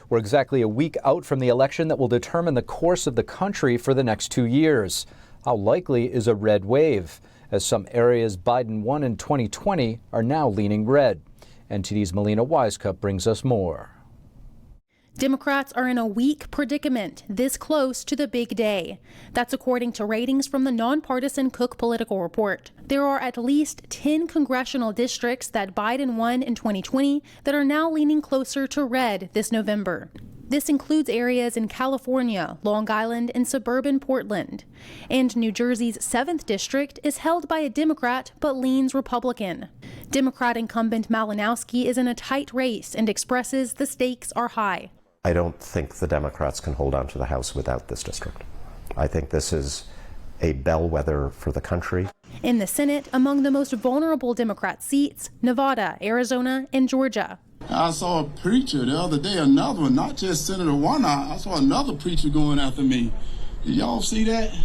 We're exactly a week out from the election that will determine the course of the country for the next 2 years. How likely is a red wave, as some areas Biden won in 2020 are now leaning red? NTD's Melina Wisecup brings us more. Democrats are in a weak predicament this close to the big day. That's according to ratings from the nonpartisan Cook Political Report. There are at least 10 congressional districts that Biden won in 2020 that are now leaning closer to red this November. This includes areas in California, Long Island, and suburban Portland. And New Jersey's 7th district is held by a Democrat but leans Republican. Democrat incumbent Malinowski is in a tight race and expresses the stakes are high. I don't think the Democrats can hold on to the House without this district. I think this is a bellwether for the country. In the Senate, among the most vulnerable Democrat seats, Nevada, Arizona, and Georgia. I saw a preacher the other day, another one, not just Senator Warner. I saw another preacher going after me. Did y'all see that?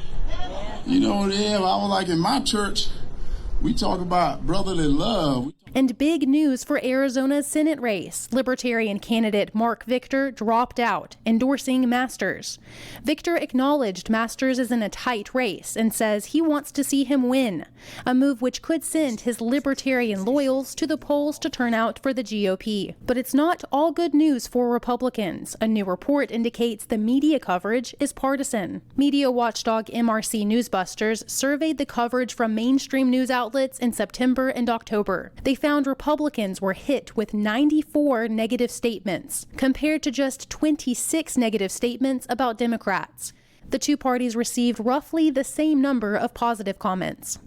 You know, I was like, in my church, we talk about brotherly love. And big news for Arizona's Senate race. Libertarian candidate Mark Victor dropped out, endorsing Masters. Victor acknowledged Masters is in a tight race and says he wants to see him win, a move which could send his libertarian loyals to the polls to turn out for the GOP. But it's not all good news for Republicans. A new report indicates the media coverage is partisan. Media watchdog MRC Newsbusters surveyed the coverage from mainstream news outlets in September and October. They found Republicans were hit with 94 negative statements, compared to just 26 negative statements about Democrats. The two parties received roughly the same number of positive comments.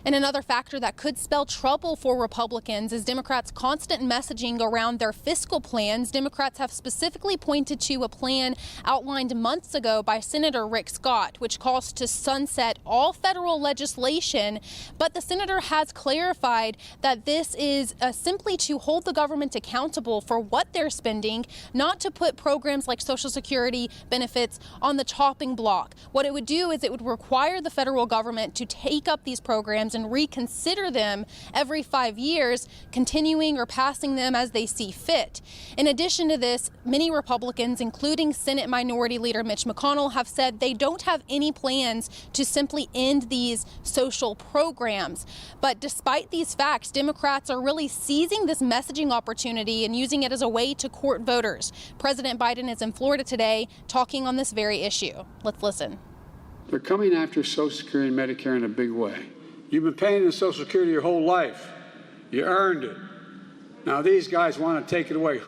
And another factor that could spell trouble for Republicans is Democrats' constant messaging around their fiscal plans. Democrats have specifically pointed to a plan outlined months ago by Senator Rick Scott, which calls to sunset all federal legislation. But the senator has clarified that this is simply to hold the government accountable for what they're spending, not to put programs like Social Security benefits on the chopping block. What it would do is it would require the federal government to take up these programs and reconsider them every 5 years, continuing or passing them as they see fit. In addition to this, many Republicans, including Senate Minority Leader Mitch McConnell, have said they don't have any plans to simply end these social programs. But despite these facts, Democrats are really seizing this messaging opportunity and using it as a way to court voters. President Biden is in Florida today talking on this very issue. Let's listen. They're coming after Social Security and Medicare in a big way. You've been paying in Social Security your whole life. You earned it. Now these guys want to take it away.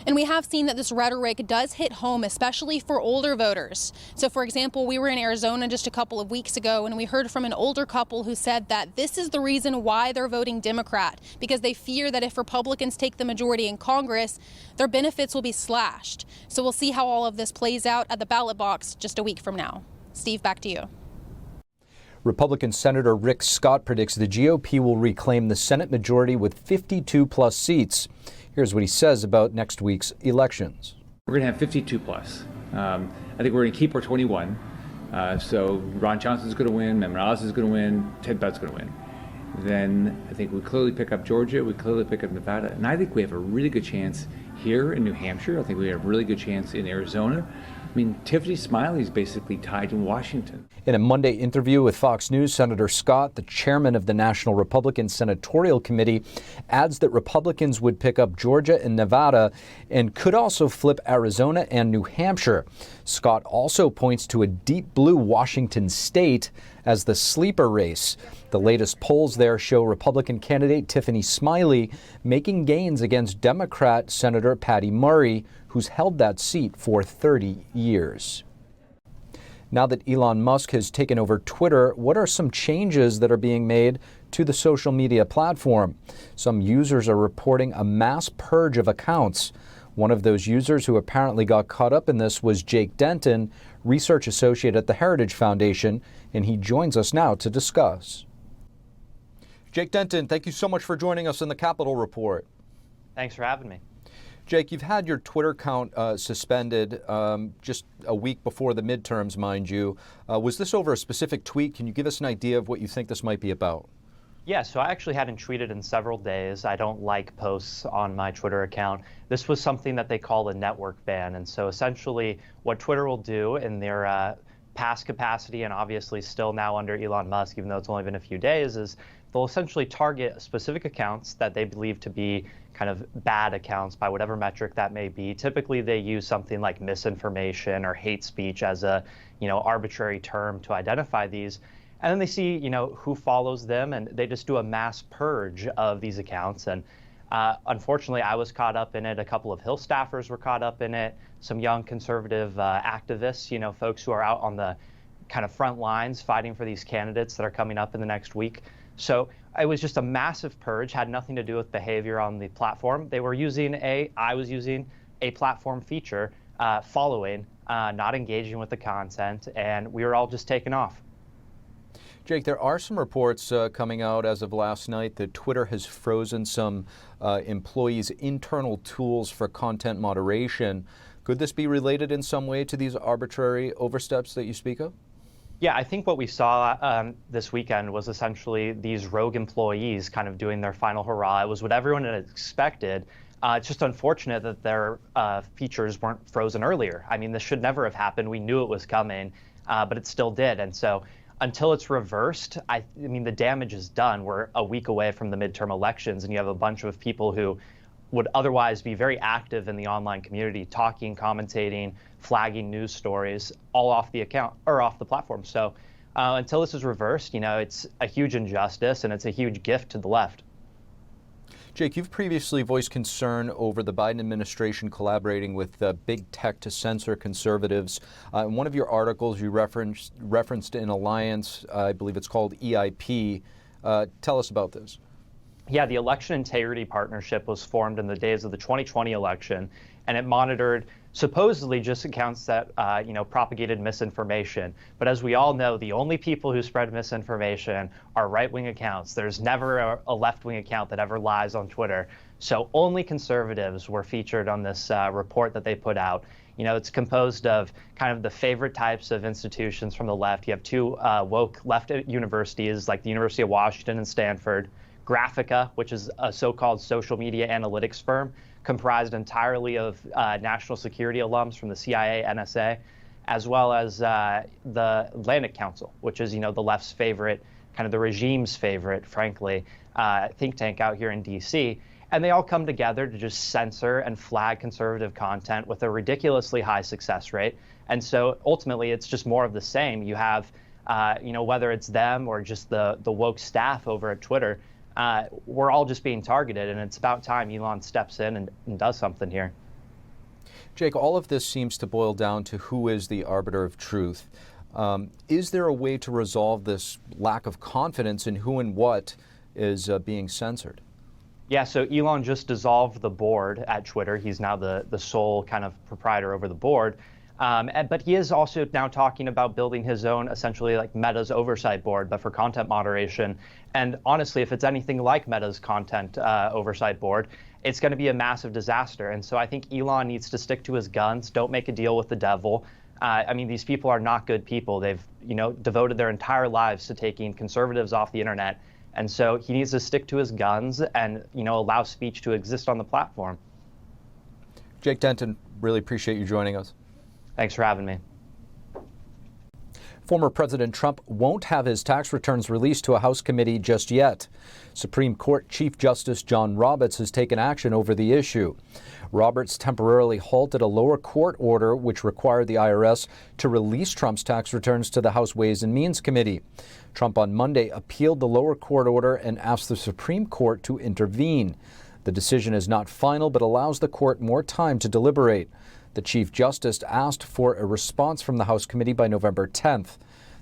And we have seen that this rhetoric does hit home, especially for older voters. So, for example, we were in Arizona just a couple of weeks ago, and we heard from an older couple who said that this is the reason why they're voting Democrat, because they fear that if Republicans take the majority in Congress, their benefits will be slashed. So we'll see how all of this plays out at the ballot box just a week from now. Steve, back to you. Republican Senator Rick Scott predicts the GOP will reclaim the Senate majority with 52-plus seats. Here's what he says about next week's elections. We're going to have 52 plus. I think we're going to keep our 21. So Ron Johnson's going to win, Matt Morales is going to win, Ted Budd's going to win. Then I think we clearly pick up Georgia, we clearly pick up Nevada, and I think we have a really good chance here in New Hampshire. I think we have a really good chance in Arizona. I mean, Tiffany Smiley's basically tied in Washington. In a Monday interview with Fox News, Senator Scott, the chairman of the National Republican Senatorial Committee, adds that Republicans would pick up Georgia and Nevada and could also flip Arizona and New Hampshire. Scott also points to a deep blue Washington state as the sleeper race. The latest polls there show Republican candidate Tiffany Smiley making gains against Democrat Senator Patty Murray, who's held that seat for 30 years. Now that Elon Musk has taken over Twitter, what are some changes that are being made to the social media platform? Some users are reporting a mass purge of accounts. One of those users who apparently got caught up in this was Jake Denton, research associate at the Heritage Foundation, and he joins us now to discuss. Jake Denton, thank you so much for joining us in the Capitol Report. Thanks for having me. Jake, you've had your Twitter account suspended just a week before the midterms, mind you. Was this over a specific tweet? Can you give us an idea of what you think this might be about? Yeah, so I actually hadn't tweeted in several days. I don't like posts on my Twitter account. This was something that they call a network ban. And so essentially what Twitter will do in their past capacity, and obviously still now under Elon Musk, even though it's only been a few days, is they'll essentially target specific accounts that they believe to be kind of bad accounts by whatever metric that may be. Typically, they use something like misinformation or hate speech as a arbitrary term to identify these. And then they see, who follows them, and they just do a mass purge of these accounts. And unfortunately, I was caught up in it. A couple of Hill staffers were caught up in it. Some young conservative activists, folks who are out on the kind of front lines fighting for these candidates that are coming up in the next week. So it was just a massive purge, had nothing to do with behavior on the platform. They were I was using a platform feature, following, not engaging with the content, and we were all just taken off. Jake, there are some reports coming out as of last night that Twitter has frozen some employees' internal tools for content moderation. Could this be related in some way to these arbitrary oversteps that you speak of? Yeah, I think what we saw this weekend was essentially these rogue employees kind of doing their final hurrah. It was what everyone had expected. It's just unfortunate that their features weren't frozen earlier. I mean, this should never have happened. We knew it was coming, but it still did. And so until it's reversed, I mean, the damage is done. We're a week away from the midterm elections, and you have a bunch of people who would otherwise be very active in the online community, talking, commentating, flagging news stories, all off the account or off the platform. So until this is reversed, it's a huge injustice, and it's a huge gift to the left. Jake, you've previously voiced concern over the Biden administration collaborating with big tech to censor conservatives. In one of your articles, you referenced an alliance, I believe it's called EIP. Tell us about this. Yeah, the Election Integrity Partnership was formed in the days of the 2020 election, and it monitored supposedly just accounts that propagated misinformation. But as we all know, the only people who spread misinformation are right-wing accounts. There's never a left-wing account that ever lies on Twitter. So only conservatives were featured on this report that they put out. It's composed of kind of the favorite types of institutions from the left. You have two woke left universities like the University of Washington and Stanford, Graphica, which is a so-called social media analytics firm comprised entirely of national security alums from the CIA, NSA, as well as the Atlantic Council, which is, the left's favorite, kind of the regime's favorite, frankly, think tank out here in DC. And they all come together to just censor and flag conservative content with a ridiculously high success rate. And so ultimately, it's just more of the same. You have, whether it's them or just the woke staff over at Twitter, we're all just being targeted, and it's about time Elon steps in and does something here. Jake, all of this seems to boil down to who is the arbiter of truth. Is there a way to resolve this lack of confidence in who and what is being censored? Yeah, so Elon just dissolved the board at Twitter. He's now the sole kind of proprietor over the board. But he is also now talking about building his own, essentially like Meta's oversight board, but for content moderation. And honestly, if it's anything like Meta's content oversight board, it's going to be a massive disaster. And so I think Elon needs to stick to his guns. Don't make a deal with the devil. I mean, these people are not good people. They've, devoted their entire lives to taking conservatives off the internet. And so he needs to stick to his guns and, allow speech to exist on the platform. Jake Denton, really appreciate you joining us. Thanks for having me. Former President Trump won't have his tax returns released to a House committee just yet. Supreme Court Chief Justice John Roberts has taken action over the issue. Roberts temporarily halted a lower court order which required the IRS to release Trump's tax returns to the House Ways and Means Committee. Trump on Monday appealed the lower court order and asked the Supreme Court to intervene. The decision is not final but allows the court more time to deliberate. The Chief Justice asked for a response from the House committee by November 10th.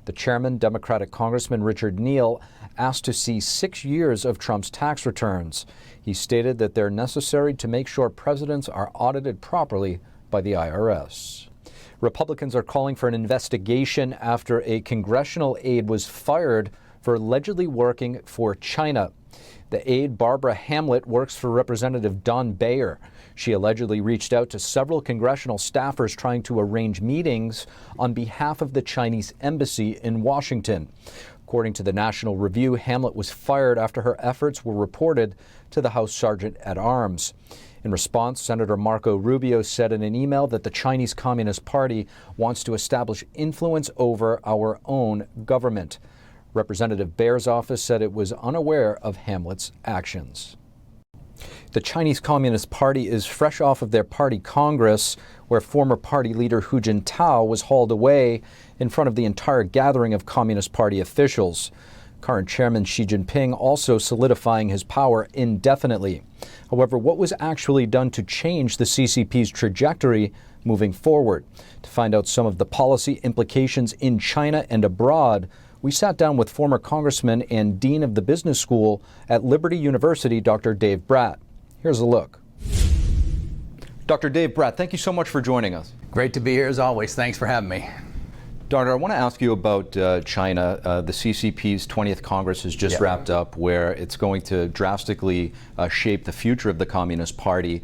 The chairman, Democratic Congressman Richard Neal, asked to see 6 years of Trump's tax returns. He stated that they're necessary to make sure presidents are audited properly by the IRS. Republicans are calling for an investigation after a congressional aide was fired for allegedly working for China. The aide, Barbara Hamlet, works for Representative Don Bayer. She allegedly reached out to several congressional staffers trying to arrange meetings on behalf of the Chinese embassy in Washington. According to the National Review, Hamlet was fired after her efforts were reported to the House Sergeant at Arms. In response, Senator Marco Rubio said in an email that the Chinese Communist Party wants to establish influence over our own government. Representative Baer's office said it was unaware of Hamlet's actions. The Chinese Communist Party is fresh off of their party congress, where former party leader Hu Jintao was hauled away in front of the entire gathering of Communist Party officials. Current Chairman Xi Jinping also solidifying his power indefinitely. However, what was actually done to change the CCP's trajectory moving forward? To find out some of the policy implications in China and abroad, we sat down with former Congressman and Dean of the Business School at Liberty University, Dr. Dave Brat. Here's a look. Dr. Dave Brat, thank you so much for joining us. Great to be here as always. Thanks for having me. Doctor, I want to ask you about China. The CCP's 20th Congress has just wrapped up, where it's going to drastically shape the future of the Communist Party.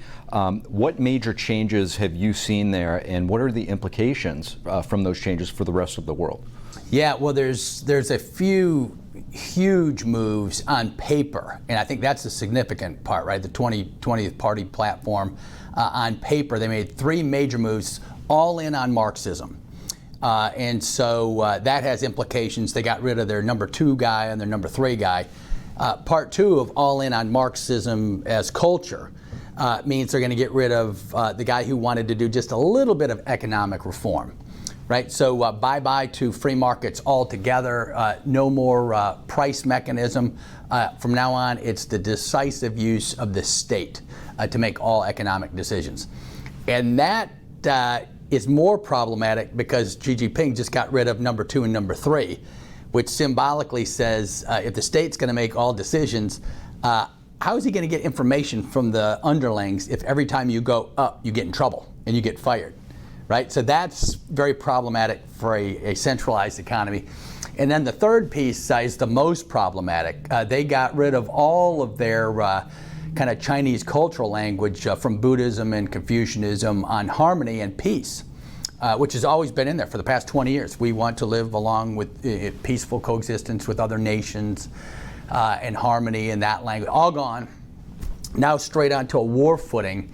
What major changes have you seen there, and what are the implications from those changes for the rest of the world? Yeah, well, there's a few huge moves on paper, and I think that's the significant part, right? The 20th Party platform. On paper, they made three major moves, all in on Marxism. And so that has implications. They got rid of their number 2 guy and their number 3 guy. Part 2 of all in on Marxism as culture means they're going to get rid of the guy who wanted to do just a little bit of economic reform. Right, so bye-bye to free markets altogether, no more price mechanism. From now on, it's the decisive use of the state to make all economic decisions. And that is more problematic because Xi Jinping just got rid of number 2 and number 3, which symbolically says if the state's going to make all decisions, how is he going to get information from the underlings if every time you go up, you get in trouble and you get fired? Right? So that's very problematic for a centralized economy. And then the third piece is the most problematic. They got rid of all of their kind of Chinese cultural language from Buddhism and Confucianism on harmony and peace, which has always been in there for the past 20 years. We want to live along with peaceful coexistence with other nations and harmony in that language. All gone. Now straight onto a war footing.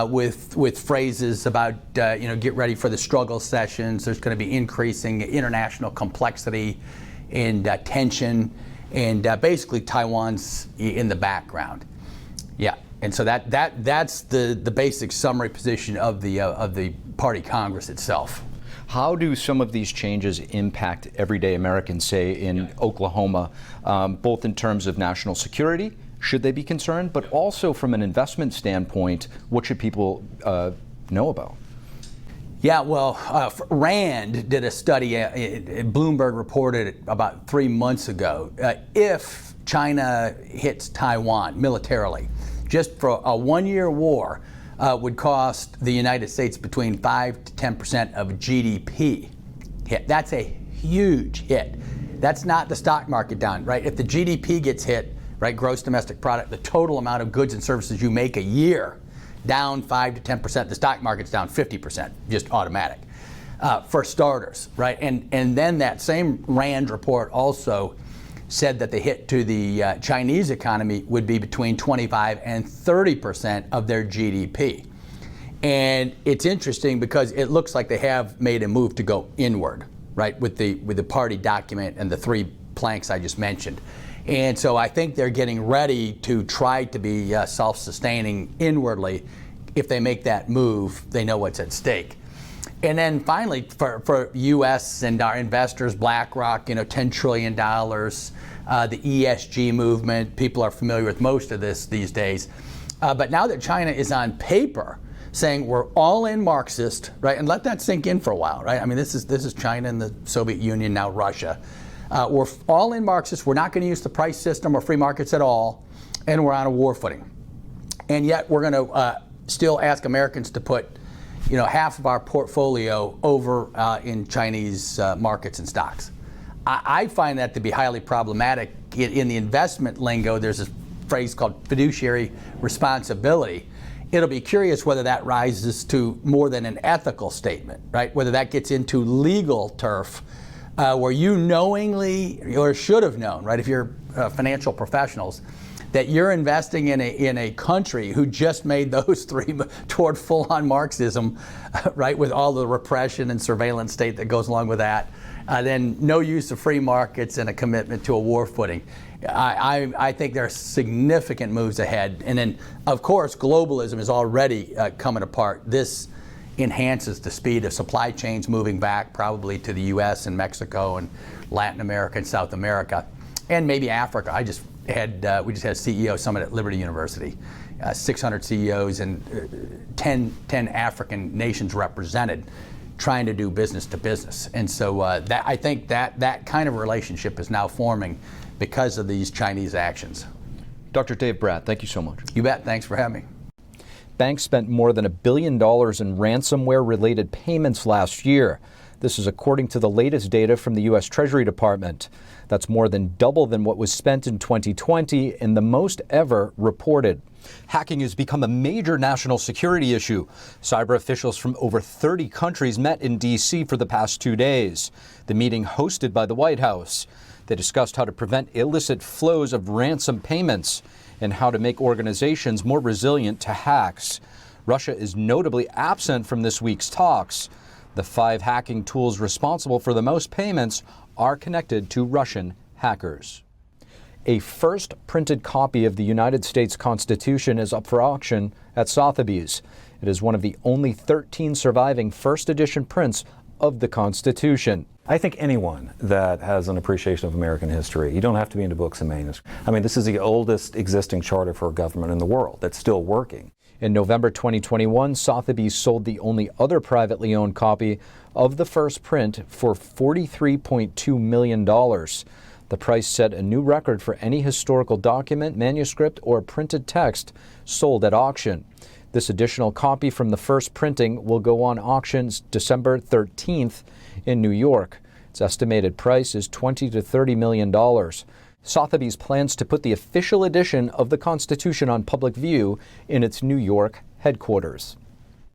With phrases about get ready for the struggle sessions. There's going to be increasing international complexity and tension, and basically Taiwan's in the background. Yeah, and so that's the basic summary position of the Party Congress itself. How do some of these changes impact everyday Americans, say in Oklahoma, both in terms of national security? Should they be concerned? But also from an investment standpoint, what should people know about? Yeah, well, Rand did a study, Bloomberg reported it about 3 months ago. If China hits Taiwan militarily, just for a 1-year war, would cost the United States between 5 to 10% of GDP hit. That's a huge hit. That's not the stock market down, right? If the GDP gets hit, right, gross domestic product, the total amount of goods and services you make a year, down 5 to 10%. The stock market's down 50%, just automatic, for starters, right? And then that same Rand report also said that the hit to the Chinese economy would be between 25 and 30% of their GDP. And it's interesting because it looks like they have made a move to go inward, right, with the party document and the 3 planks I just mentioned. And so I think they're getting ready to try to be self-sustaining inwardly. If they make that move, they know what's at stake. And then finally, for U.S. and our investors, BlackRock, $10 trillion, the ESG movement, people are familiar with most of this these days. But now that China is on paper saying we're all in Marxist, right, and let that sink in for a while, right? I mean, this is China and the Soviet Union, now Russia. We're all in Marxist. We're not going to use the price system or free markets at all, and we're on a war footing. And yet we're going to still ask Americans to put, half of our portfolio over in Chinese markets and stocks. I find that to be highly problematic. In the investment lingo, there's a phrase called fiduciary responsibility. It'll be curious whether that rises to more than an ethical statement, right? Whether that gets into legal turf. where you knowingly, or should have known, right, if you're financial professionals, that you're investing in a country who just made those three toward full-on Marxism, right, with all the repression and surveillance state that goes along with that, then no use of free markets and a commitment to a war footing. I think there are significant moves ahead. And then, of course, globalism is already coming apart. This enhances the speed of supply chains moving back probably to the U.S. and Mexico and Latin America and South America, and maybe Africa. We just had a CEO summit at Liberty University, 600 CEOs and 10 African nations represented, trying to do business to business. And so I think that kind of relationship is now forming because of these Chinese actions. Dr. Dave Brat, thank you so much. You bet. Thanks for having me. Banks spent more than $1 billion in ransomware-related payments last year. This is according to the latest data from the U.S. Treasury Department. That's more than double than what was spent in 2020 and the most ever reported. Hacking has become a major national security issue. Cyber officials from over 30 countries met in D.C. for the past 2 days. The meeting hosted by the White House. They discussed how to prevent illicit flows of ransom payments and how to make organizations more resilient to hacks. Russia is notably absent from this week's talks. The 5 hacking tools responsible for the most payments are connected to Russian hackers. A first printed copy of the United States Constitution is up for auction at Sotheby's. It is one of the only 13 surviving first edition prints of the Constitution. I think anyone that has an appreciation of American history, you don't have to be into books and manuscripts. I mean, this is the oldest existing charter for a government in the world that's still working. In November 2021, Sotheby's sold the only other privately owned copy of the first print for $43.2 million. The price set a new record for any historical document, manuscript, or printed text sold at auction. This additional copy from the first printing will go on auctions December 13th in New York. Its estimated price is $20 to $30 million. Sotheby's plans to put the official edition of the Constitution on public view in its New York headquarters.